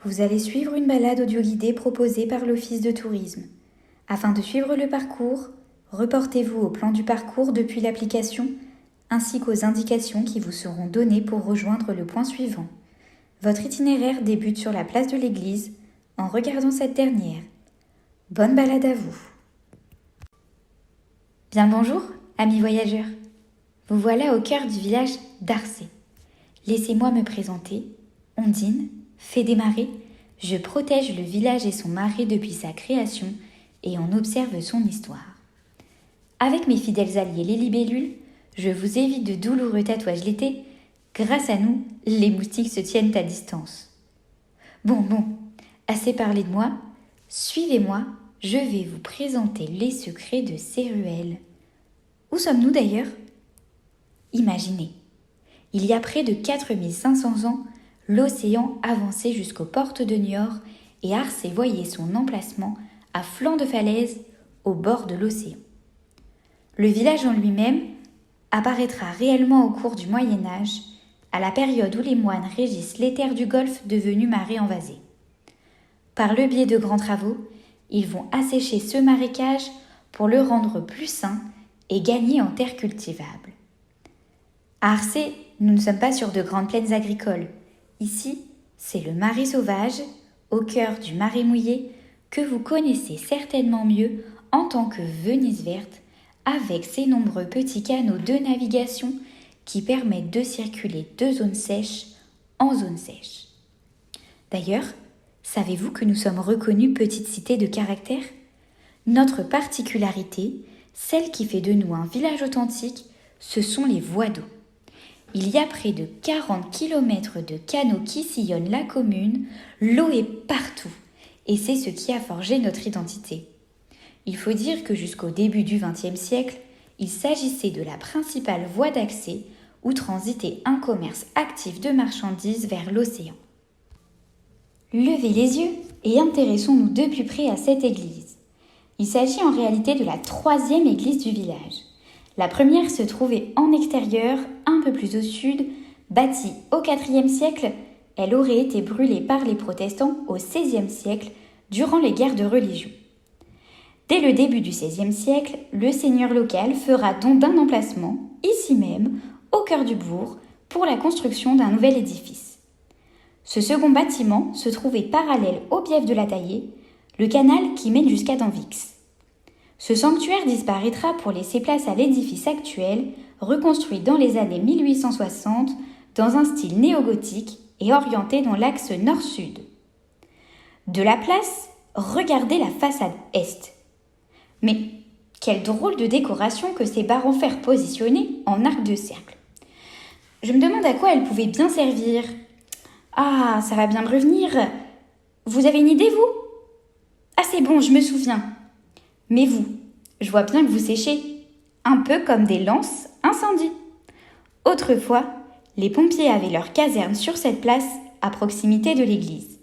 Vous allez suivre une balade audio guidée proposée par l'Office de tourisme. Afin de suivre le parcours, reportez-vous au plan du parcours depuis l'application ainsi qu'aux indications qui vous seront données pour rejoindre le point suivant. Votre itinéraire débute sur la place de l'église en regardant cette dernière. Bonne balade à vous. Bien bonjour, amis voyageurs. Vous voilà au cœur du village d'Arcé. Laissez-moi me présenter. Ondine, fée des marées, je protège le village et son marais depuis sa création et on observe son histoire. Avec mes fidèles alliés les libellules, je vous évite de douloureux tatouages l'été. Grâce à nous, les moustiques se tiennent à distance. Bon, assez parlé de moi. Suivez-moi, je vais vous présenter les secrets de ces ruelles. Où sommes-nous d'ailleurs ? Imaginez, il y a près de 4500 ans, l'océan avançait jusqu'aux portes de Niort et Arcé voyait son emplacement à flanc de falaise au bord de l'océan. Le village en lui-même apparaîtra réellement au cours du Moyen-Âge, à la période où les moines régissent les terres du Golfe devenues marais envasés. Par le biais de grands travaux, ils vont assécher ce marécage pour le rendre plus sain et gagner en terres cultivables. À Arcé, nous ne sommes pas sur de grandes plaines agricoles. Ici, c'est le marais sauvage, au cœur du marais mouillé, que vous connaissez certainement mieux en tant que Venise verte, avec ses nombreux petits canaux de navigation qui permettent de circuler de zone sèche en zone sèche. D'ailleurs, savez-vous que nous sommes reconnus petite cité de caractère ? Notre particularité, celle qui fait de nous un village authentique, ce sont les voies d'eau. Il y a près de 40 km de canaux qui sillonnent la commune, l'eau est partout et c'est ce qui a forgé notre identité. Il faut dire que jusqu'au début du XXe siècle, il s'agissait de la principale voie d'accès où transitait un commerce actif de marchandises vers l'océan. Levez les yeux et intéressons-nous de plus près à cette église. Il s'agit en réalité de la 3e église du village. La première se trouvait en extérieur, un peu plus au sud, bâtie au IVe siècle. Elle aurait été brûlée par les protestants au XVIe siècle durant les guerres de religion. Dès le début du XVIe siècle, le seigneur local fera don d'un emplacement, ici même, au cœur du bourg, pour la construction d'un nouvel édifice. Ce second bâtiment se trouvait parallèle au bief de la Taillée, le canal qui mène jusqu'à Denvix. Ce sanctuaire disparaîtra pour laisser place à l'édifice actuel, reconstruit dans les années 1860 dans un style néo-gothique et orienté dans l'axe nord-sud. De la place, regardez la façade est. Mais quelle drôle de décoration que ces barres en fer positionnés en arc de cercle. Je me demande à quoi elles pouvaient bien servir. Ah, ça va bien me revenir. Vous avez une idée, vous ? Ah, c'est bon, je me souviens. Mais vous, je vois bien que vous séchez, un peu comme des lances incendie. Autrefois, les pompiers avaient leur caserne sur cette place, à proximité de l'église.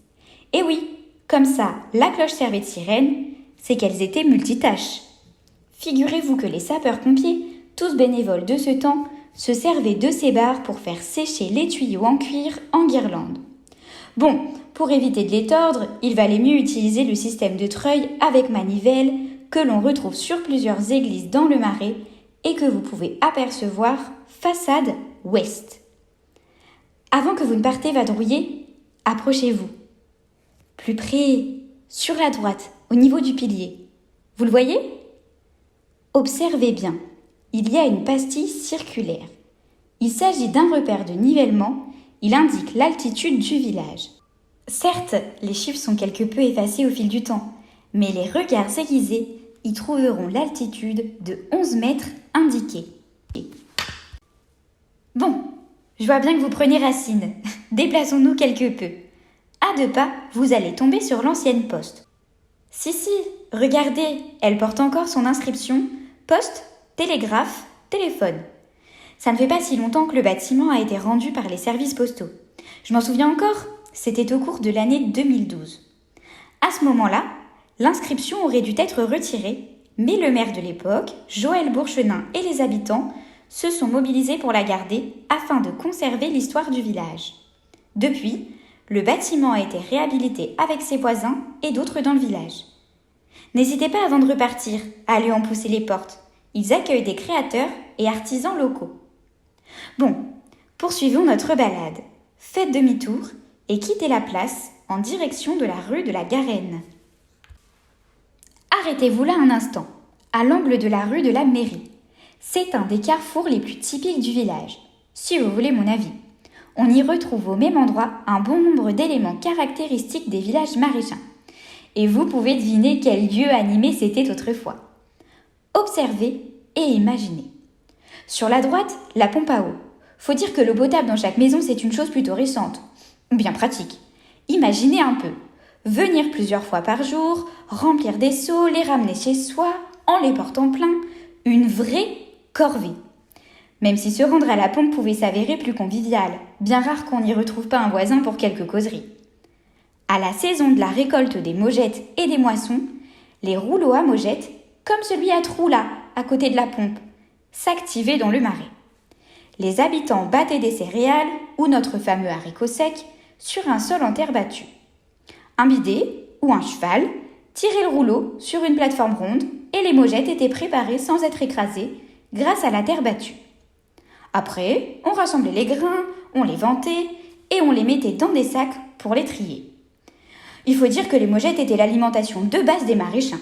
Et oui, comme ça, la cloche servait de sirène, c'est qu'elles étaient multitâches. Figurez-vous que les sapeurs-pompiers, tous bénévoles de ce temps, se servaient de ces barres pour faire sécher les tuyaux en cuir en guirlande. Bon, pour éviter de les tordre, il valait mieux utiliser le système de treuil avec manivelle que l'on retrouve sur plusieurs églises dans le Marais et que vous pouvez apercevoir façade ouest. Avant que vous ne partez vadrouiller, approchez-vous. Plus près, sur la droite, au niveau du pilier. Vous le voyez ? Observez bien, il y a une pastille circulaire. Il s'agit d'un repère de nivellement, il indique l'altitude du village. Certes, les chiffres sont quelque peu effacés au fil du temps, mais les regards aiguisés y trouveront l'altitude de 11 mètres indiquée. Bon, je vois bien que vous prenez racine. Déplaçons-nous quelque peu. À 2 pas, vous allez tomber sur l'ancienne poste. Si, regardez, elle porte encore son inscription « Poste, télégraphe, téléphone ». Ça ne fait pas si longtemps que le bâtiment a été rendu par les services postaux. Je m'en souviens encore, c'était au cours de l'année 2012. À ce moment-là, l'inscription aurait dû être retirée, mais le maire de l'époque, Joël Bourchenin et les habitants se sont mobilisés pour la garder afin de conserver l'histoire du village. Depuis, Le bâtiment a été réhabilité avec ses voisins et d'autres dans le village. N'hésitez pas avant de repartir à aller en pousser les portes. Ils accueillent des créateurs et artisans locaux. Bon, poursuivons notre balade. Faites demi-tour et quittez la place en direction de la rue de la Garenne. Arrêtez-vous là un instant, à l'angle de la rue de la Mairie. C'est un des carrefours les plus typiques du village, si vous voulez mon avis. On y retrouve au même endroit un bon nombre d'éléments caractéristiques des villages maraîchins. Et vous pouvez deviner quel lieu animé c'était autrefois. Observez et imaginez. Sur la droite, la pompe à eau. Faut dire que l'eau potable dans chaque maison, c'est une chose plutôt récente. Bien pratique. Imaginez un peu. Venir plusieurs fois par jour, remplir des seaux, les ramener chez soi, en les portant plein. Une vraie corvée. Même si se rendre à la pompe pouvait s'avérer plus convivial, bien rare qu'on n'y retrouve pas un voisin pour quelques causeries. À la saison de la récolte des mogettes et des moissons, les rouleaux à mogettes, comme celui à trous là, à côté de la pompe, s'activaient dans le marais. Les habitants battaient des céréales, ou notre fameux haricot sec, sur un sol en terre battue. Un bidet, ou un cheval, tirait le rouleau sur une plateforme ronde et les mogettes étaient préparées sans être écrasées grâce à la terre battue. Après, on rassemblait les grains, on les ventait et on les mettait dans des sacs pour les trier. Il faut dire que les mogettes étaient l'alimentation de base des maraîchins.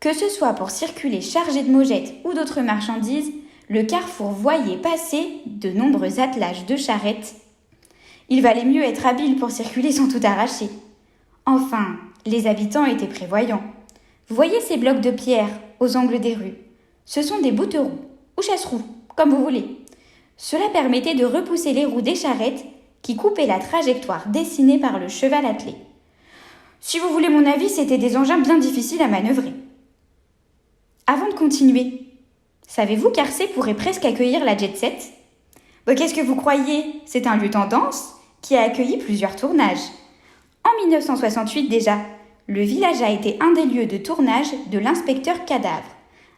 Que ce soit pour circuler chargé de mogettes ou d'autres marchandises, le carrefour voyait passer de nombreux attelages de charrettes. Il valait mieux être habile pour circuler sans tout arracher. Enfin, les habitants étaient prévoyants. Vous voyez ces blocs de pierre aux angles des rues? Ce sont des bouteroues ou chasse-roues, comme vous voulez. Cela permettait de repousser les roues des charrettes qui coupaient la trajectoire dessinée par le cheval attelé. Si vous voulez mon avis, c'était des engins bien difficiles à manœuvrer. Avant de continuer, savez-vous qu'Arcé pourrait presque accueillir la Jet Set? Qu'est-ce que vous croyez? C'est un lieu tendance qui a accueilli plusieurs tournages. En 1968 déjà, le village a été un des lieux de tournage de l'Inspecteur Cadavre,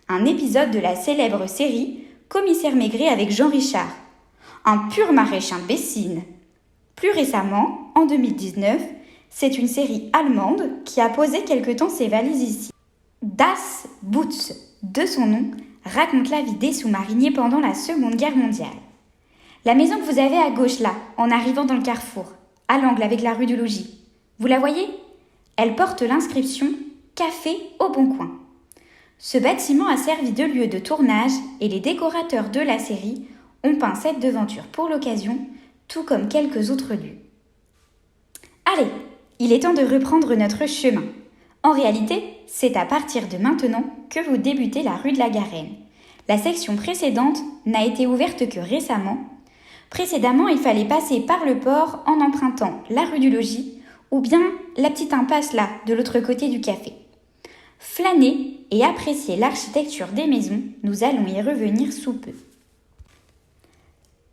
un épisode de la célèbre série Commissaire Maigret avec Jean Richard, un pur maraîchin de Bessines. Plus récemment, en 2019, c'est une série allemande qui a posé quelque temps ses valises ici. Das Boots, de son nom, raconte la vie des sous-mariniers pendant la Seconde Guerre mondiale. La maison que vous avez à gauche là, en arrivant dans le carrefour, à l'angle avec la rue du Logis, vous la voyez? Elle porte l'inscription « Café au Bon Coin ». Ce bâtiment a servi de lieu de tournage et les décorateurs de la série ont peint cette devanture pour l'occasion, tout comme quelques autres lieux. Allez, il est temps de reprendre notre chemin. En réalité, c'est à partir de maintenant que vous débutez la rue de la Garenne. La section précédente n'a été ouverte que récemment. Précédemment, il fallait passer par le port en empruntant la rue du Logis ou bien la petite impasse là, de l'autre côté du café. Flâner et apprécier l'architecture des maisons, nous allons y revenir sous peu.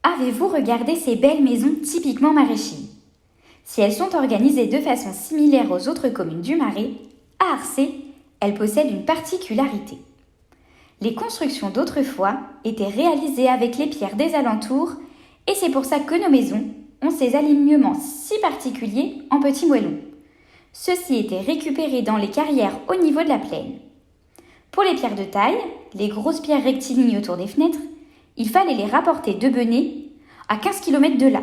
Avez-vous regardé ces belles maisons typiquement maraîchines? Si elles sont organisées de façon similaire aux autres communes du Marais, à Arcé, elles possèdent une particularité. Les constructions d'autrefois étaient réalisées avec les pierres des alentours et c'est pour ça que nos maisons ont ces alignements si particuliers en petits moellons. Ceux-ci étaient récupérés dans les carrières au niveau de la plaine. Pour les pierres de taille, les grosses pierres rectilignes autour des fenêtres, il fallait les rapporter de Benay à 15 km de là.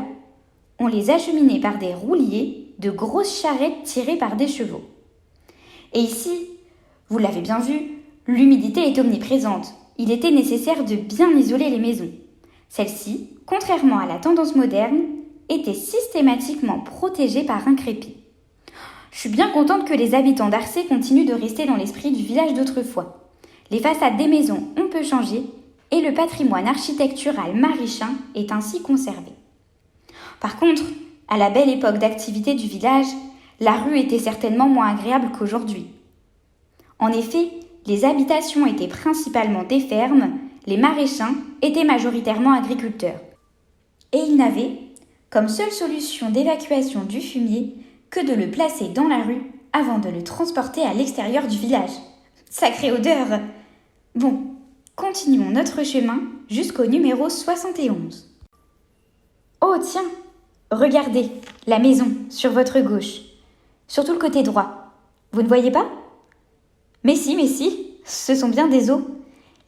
On les acheminait par des rouliers de grosses charrettes tirées par des chevaux. Et ici, vous l'avez bien vu, l'humidité est omniprésente. Il était nécessaire de bien isoler les maisons. Celles-ci, contrairement à la tendance moderne, étaient systématiquement protégées par un crépi. Je suis bien contente que les habitants d'Arcé continuent de rester dans l'esprit du village d'autrefois. Les façades des maisons ont peu changé et le patrimoine architectural maraîchin est ainsi conservé. Par contre, à la belle époque d'activité du village, la rue était certainement moins agréable qu'aujourd'hui. En effet, les habitations étaient principalement des fermes, les maraîchins étaient majoritairement agriculteurs. Et ils n'avaient, comme seule solution d'évacuation du fumier, que de le placer dans la rue avant de le transporter à l'extérieur du village. Sacrée odeur! Bon, continuons notre chemin jusqu'au numéro 71. Oh tiens, Regardez, la maison, sur votre gauche. Surtout le côté droit. Vous ne voyez pas? Mais si, ce sont bien des os.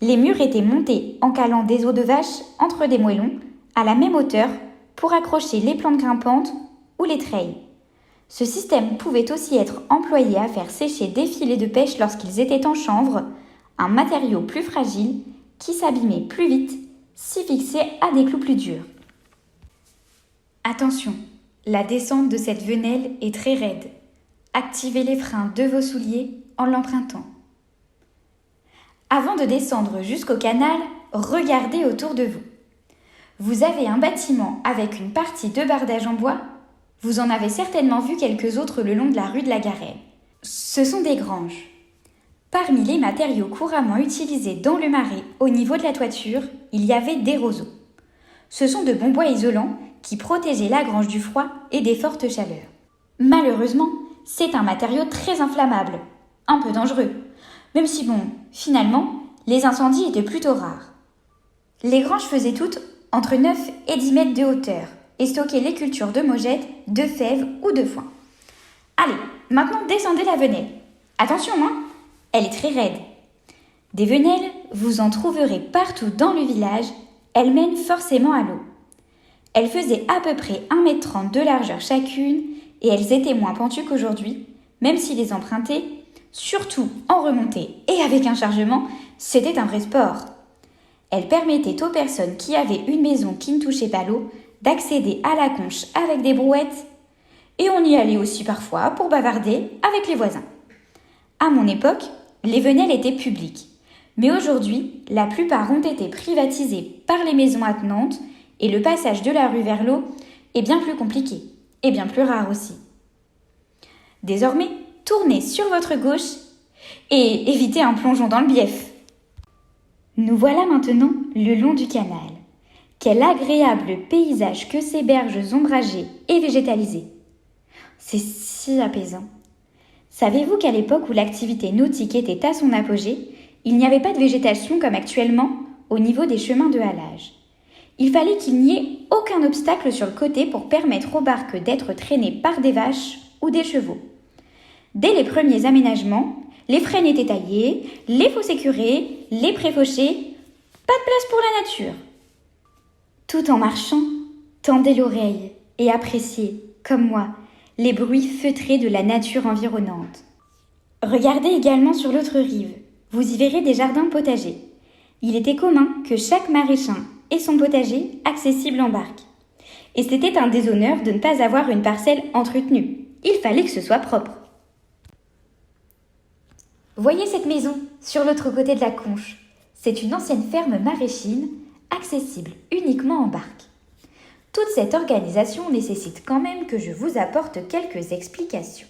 Les murs étaient montés en calant des os de vache entre des moellons, à la même hauteur, pour accrocher les plantes grimpantes ou les treilles. Ce système pouvait aussi être employé à faire sécher des filets de pêche lorsqu'ils étaient en chanvre, un matériau plus fragile qui s'abîmait plus vite si fixé à des clous plus durs. Attention, la descente de cette venelle est très raide. Activez les freins de vos souliers en l'empruntant. Avant de descendre jusqu'au canal, regardez autour de vous. Vous avez un bâtiment avec une partie de bardage en bois. Vous en avez certainement vu quelques autres le long de la rue de la Garenne. Ce sont des granges. Parmi les matériaux couramment utilisés dans le marais au niveau de la toiture, il y avait des roseaux. Ce sont de bons bois isolants qui protégeaient la grange du froid et des fortes chaleurs. Malheureusement, c'est un matériau très inflammable, un peu dangereux, même si finalement, les incendies étaient plutôt rares. Les granges faisaient toutes entre 9 et 10 mètres de hauteur et stockaient les cultures de mogettes, de fèves ou de foin. Allez, maintenant descendez la venelle. Attention, elle est très raide. Des venelles, vous en trouverez partout dans le village, elles mènent forcément à l'eau. Elles faisaient à peu près 1,30 m de largeur chacune et elles étaient moins pentues qu'aujourd'hui, même si les emprunter, surtout en remontée et avec un chargement, c'était un vrai sport. Elles permettaient aux personnes qui avaient une maison qui ne touchait pas l'eau d'accéder à la conche avec des brouettes. Et on y allait aussi parfois pour bavarder avec les voisins. À mon époque, les venelles étaient publiques. Mais aujourd'hui, la plupart ont été privatisées par les maisons attenantes et le passage de la rue vers l'eau est bien plus compliqué et bien plus rare aussi. Désormais, tournez sur votre gauche et évitez un plongeon dans le bief. Nous voilà maintenant le long du canal. Quel agréable paysage que ces berges ombragées et végétalisées. C'est si apaisant. Savez-vous qu'à l'époque où l'activité nautique était à son apogée, il n'y avait pas de végétation comme actuellement au niveau des chemins de halage. Il fallait qu'il n'y ait aucun obstacle sur le côté pour permettre aux barques d'être traînées par des vaches ou des chevaux. Dès les premiers aménagements, les frênes étaient taillés, les fossés curés, les préfauchés, pas de place pour la nature. Tout en marchant, tendez l'oreille et appréciez, comme moi, les bruits feutrés de la nature environnante. Regardez également sur l'autre rive, vous y verrez des jardins potagers. Il était commun que chaque maraîchin ait son potager accessible en barque. Et c'était un déshonneur de ne pas avoir une parcelle entretenue. Il fallait que ce soit propre. Voyez cette maison, sur l'autre côté de la conche. C'est une ancienne ferme maraîchine, accessible uniquement en barque. Toute cette organisation nécessite quand même que je vous apporte quelques explications.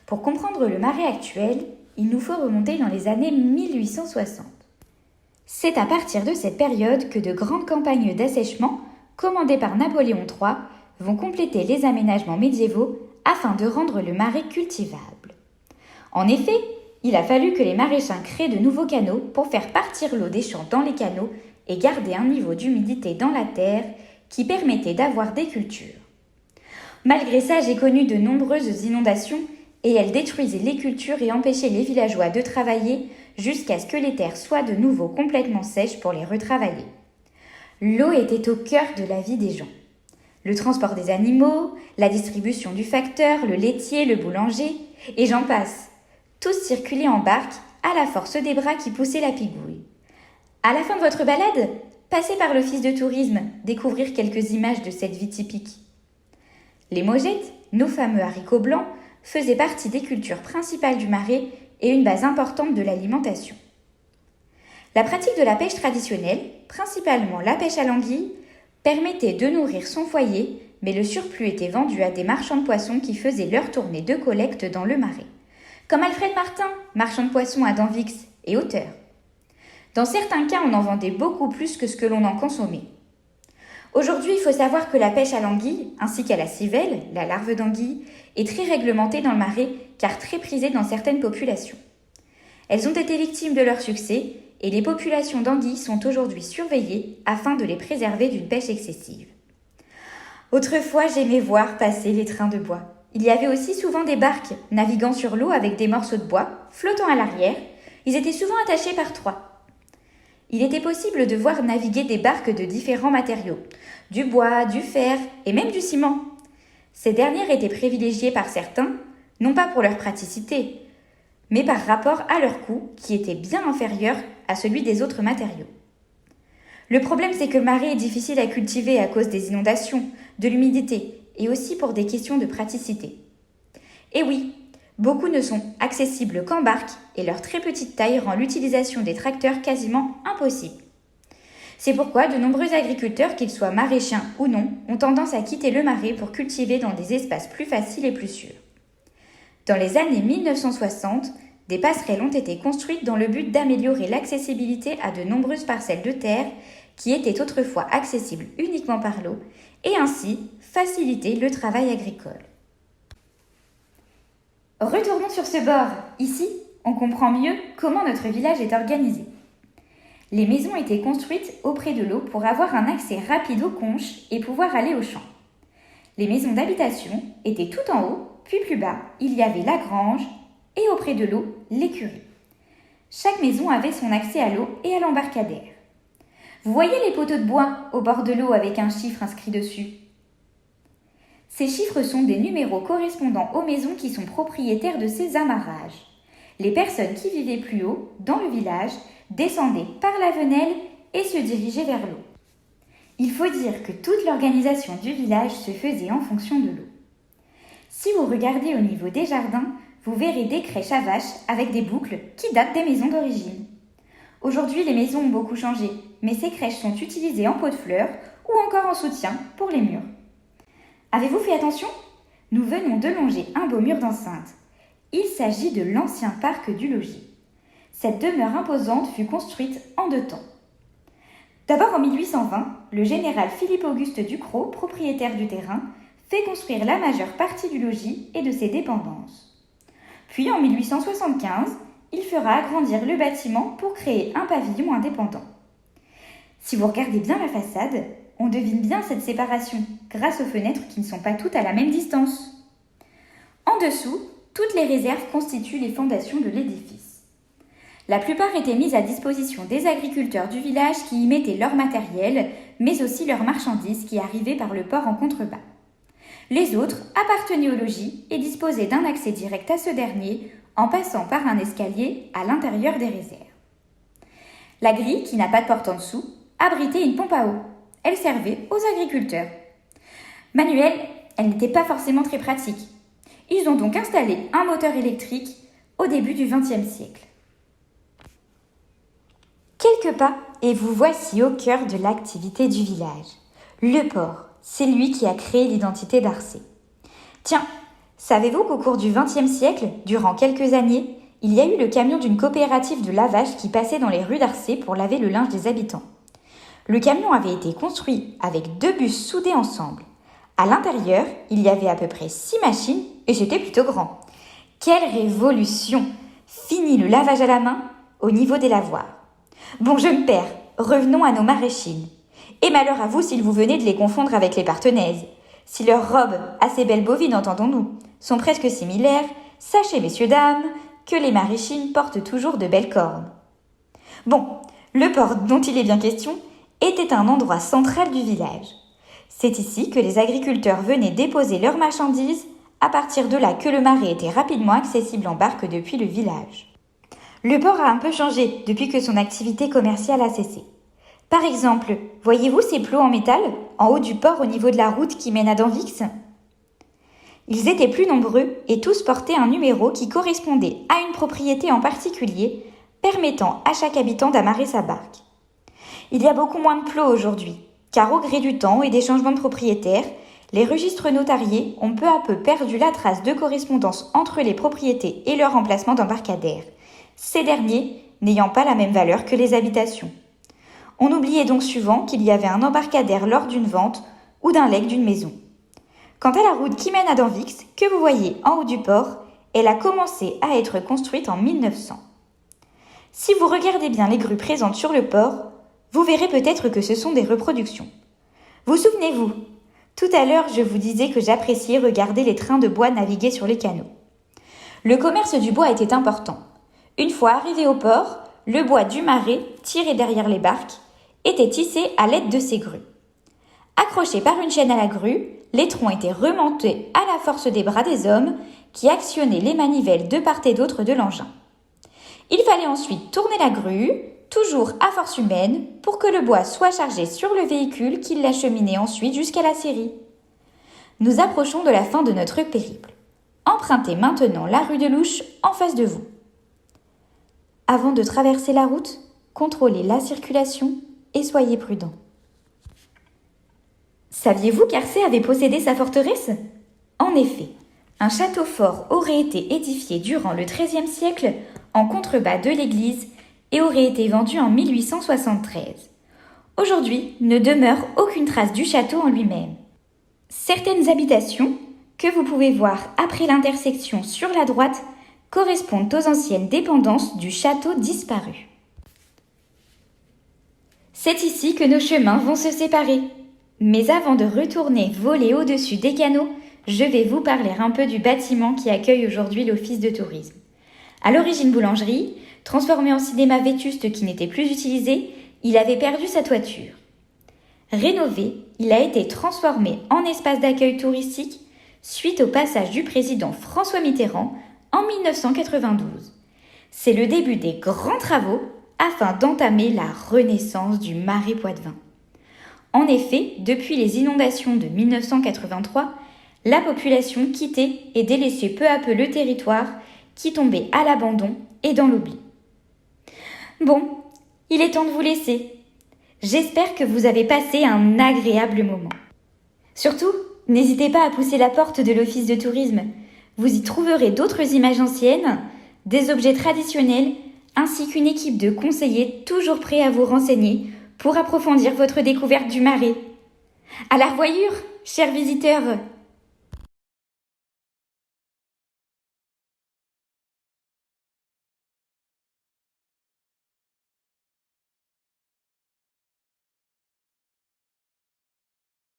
Pour comprendre le marais actuel, il nous faut remonter dans les années 1860. C'est à partir de cette période que de grandes campagnes d'assèchement, commandées par Napoléon III, vont compléter les aménagements médiévaux afin de rendre le marais cultivable. En effet, il a fallu que les maraîchins créent de nouveaux canaux pour faire partir l'eau des champs dans les canaux et garder un niveau d'humidité dans la terre qui permettait d'avoir des cultures. Malgré ça, j'ai connu de nombreuses inondations et elles détruisaient les cultures et empêchaient les villageois de travailler jusqu'à ce que les terres soient de nouveau complètement sèches pour les retravailler. L'eau était au cœur de la vie des gens. Le transport des animaux, la distribution du facteur, le laitier, le boulanger, et j'en passe. Tous circulaient en barque à la force des bras qui poussaient la pigouille. À la fin de votre balade, passez par l'office de tourisme, découvrir quelques images de cette vie typique. Les mogettes, nos fameux haricots blancs, faisaient partie des cultures principales du marais et une base importante de l'alimentation. La pratique de la pêche traditionnelle, principalement la pêche à l'anguille, permettait de nourrir son foyer, mais le surplus était vendu à des marchands de poissons qui faisaient leur tournée de collecte dans le marais, comme Alfred Martin, marchand de poissons à Danvix et auteur. Dans certains cas, on en vendait beaucoup plus que ce que l'on en consommait. Aujourd'hui, il faut savoir que la pêche à l'anguille, ainsi qu'à la civelle, la larve d'anguille, est très réglementée dans le marais, car très prisée dans certaines populations. Elles ont été victimes de leur succès, et les populations d'anguilles sont aujourd'hui surveillées afin de les préserver d'une pêche excessive. Autrefois, j'aimais voir passer les trains de bois. Il y avait aussi souvent des barques naviguant sur l'eau avec des morceaux de bois flottant à l'arrière. Ils étaient souvent attachés par trois. Il était possible de voir naviguer des barques de différents matériaux, du bois, du fer et même du ciment. Ces dernières étaient privilégiées par certains, non pas pour leur praticité, mais par rapport à leur coût qui était bien inférieur à celui des autres matériaux. Le problème, c'est que le marais est difficile à cultiver à cause des inondations, de l'humidité et aussi pour des questions de praticité. Et oui, beaucoup ne sont accessibles qu'en barque et leur très petite taille rend l'utilisation des tracteurs quasiment impossible. C'est pourquoi de nombreux agriculteurs, qu'ils soient maraîchers ou non, ont tendance à quitter le marais pour cultiver dans des espaces plus faciles et plus sûrs. Dans les années 1960, des passerelles ont été construites dans le but d'améliorer l'accessibilité à de nombreuses parcelles de terre qui étaient autrefois accessibles uniquement par l'eau et ainsi faciliter le travail agricole. Retournons sur ce bord. Ici, on comprend mieux comment notre village est organisé. Les maisons étaient construites auprès de l'eau pour avoir un accès rapide aux conches et pouvoir aller au champ. Les maisons d'habitation étaient tout en haut, puis plus bas, il y avait la grange et auprès de l'eau, l'écurie. Chaque maison avait son accès à l'eau et à l'embarcadère. Vous voyez les poteaux de bois au bord de l'eau avec un chiffre inscrit dessus? Ces chiffres sont des numéros correspondant aux maisons qui sont propriétaires de ces amarrages. Les personnes qui vivaient plus haut, dans le village, descendaient par la venelle et se dirigeaient vers l'eau. Il faut dire que toute l'organisation du village se faisait en fonction de l'eau. Si vous regardez au niveau des jardins, vous verrez des crèches à vaches avec des boucles qui datent des maisons d'origine. Aujourd'hui, les maisons ont beaucoup changé, mais ces crèches sont utilisées en pot de fleurs ou encore en soutien pour les murs. Avez-vous fait attention? Nous venons de longer un beau mur d'enceinte. Il s'agit de l'ancien parc du logis. Cette demeure imposante fut construite en 2 temps. D'abord en 1820, le général Philippe-Auguste Ducrot, propriétaire du terrain, fait construire la majeure partie du logis et de ses dépendances. Puis en 1875, il fera agrandir le bâtiment pour créer un pavillon indépendant. Si vous regardez bien la façade, on devine bien cette séparation grâce aux fenêtres qui ne sont pas toutes à la même distance. En dessous, toutes les réserves constituent les fondations de l'édifice. La plupart étaient mises à disposition des agriculteurs du village qui y mettaient leur matériel, mais aussi leurs marchandises qui arrivaient par le port en contrebas. Les autres appartenaient au logis et disposaient d'un accès direct à ce dernier en passant par un escalier à l'intérieur des réserves. La grille, qui n'a pas de porte en dessous, abritait une pompe à eau. Elle servait aux agriculteurs. Manuelle, elle n'était pas forcément très pratique. Ils ont donc installé un moteur électrique au début du XXe siècle. Quelques pas et vous voici au cœur de l'activité du village. Le port, c'est lui qui a créé l'identité d'Arcé. Tiens, savez-vous qu'au cours du XXe siècle, durant quelques années, il y a eu le camion d'une coopérative de lavage qui passait dans les rues d'Arcé pour laver le linge des habitants. Le camion avait été construit avec 2 bus soudés ensemble. À l'intérieur, il y avait à peu près 6 machines et c'était plutôt grand. Quelle révolution! Fini le lavage à la main au niveau des lavoirs. Bon, je me perds. Revenons à nos maraîchines. Et malheur à vous s'il vous venez de les confondre avec les partenaises. Si leurs robes, assez belles bovines entendons-nous, sont presque similaires, sachez messieurs dames que les maraîchines portent toujours de belles cornes. Bon, le port dont il est bien question était un endroit central du village. C'est ici que les agriculteurs venaient déposer leurs marchandises, à partir de là que le marais était rapidement accessible en barque depuis le village. Le port a un peu changé depuis que son activité commerciale a cessé. Par exemple, voyez-vous ces plots en métal, en haut du port au niveau de la route qui mène à Danvix? Ils étaient plus nombreux et tous portaient un numéro qui correspondait à une propriété en particulier, permettant à chaque habitant d'amarrer sa barque. Il y a beaucoup moins de plots aujourd'hui, car au gré du temps et des changements de propriétaires, les registres notariés ont peu à peu perdu la trace de correspondance entre les propriétés et leur emplacement d'embarcadère, ces derniers n'ayant pas la même valeur que les habitations. On oubliait donc souvent qu'il y avait un embarcadère lors d'une vente ou d'un legs d'une maison. Quant à la route qui mène à Danvix, que vous voyez en haut du port, elle a commencé à être construite en 1900. Si vous regardez bien les grues présentes sur le port, vous verrez peut-être que ce sont des reproductions. Vous souvenez-vous, Tout à l'heure, je vous disais que j'appréciais regarder les trains de bois naviguer sur les canaux. Le commerce du bois était important. Une fois arrivé au port, le bois du marais, tiré derrière les barques, était tissé à l'aide de ces grues. Accrochés par une chaîne à la grue, les troncs étaient remontés à la force des bras des hommes qui actionnaient les manivelles de part et d'autre de l'engin. Il fallait ensuite tourner la grue, toujours à force humaine, pour que le bois soit chargé sur le véhicule qui l'acheminait ensuite jusqu'à la scierie. Nous approchons de la fin de notre périple. Empruntez maintenant la rue de l'Ouche en face de vous. Avant de traverser la route, contrôlez la circulation et soyez prudents. Saviez-vous qu'Arcé avait possédé sa forteresse ? En effet, un château fort aurait été édifié durant le XIIIe siècle en contrebas de l'église et aurait été vendu en 1873. Aujourd'hui, ne demeure aucune trace du château en lui-même. Certaines habitations, que vous pouvez voir après l'intersection sur la droite, correspondent aux anciennes dépendances du château disparu. C'est ici que nos chemins vont se séparer. Mais avant de retourner voler au-dessus des canaux, je vais vous parler un peu du bâtiment qui accueille aujourd'hui l'office de tourisme. À l'origine boulangerie, transformé en cinéma vétuste qui n'était plus utilisé, il avait perdu sa toiture. Rénové, il a été transformé en espace d'accueil touristique suite au passage du président François Mitterrand en 1992. C'est le début des grands travaux afin d'entamer la renaissance du Marais Poitevin. En effet, depuis les inondations de 1983, la population quittait et délaissait peu à peu le territoire qui tombait à l'abandon et dans l'oubli. Bon, il est temps de vous laisser. J'espère que vous avez passé un agréable moment. Surtout, n'hésitez pas à pousser la porte de l'office de tourisme. Vous y trouverez d'autres images anciennes, des objets traditionnels, ainsi qu'une équipe de conseillers toujours prêts à vous renseigner pour approfondir votre découverte du Marais. À la revoyure, chers visiteurs!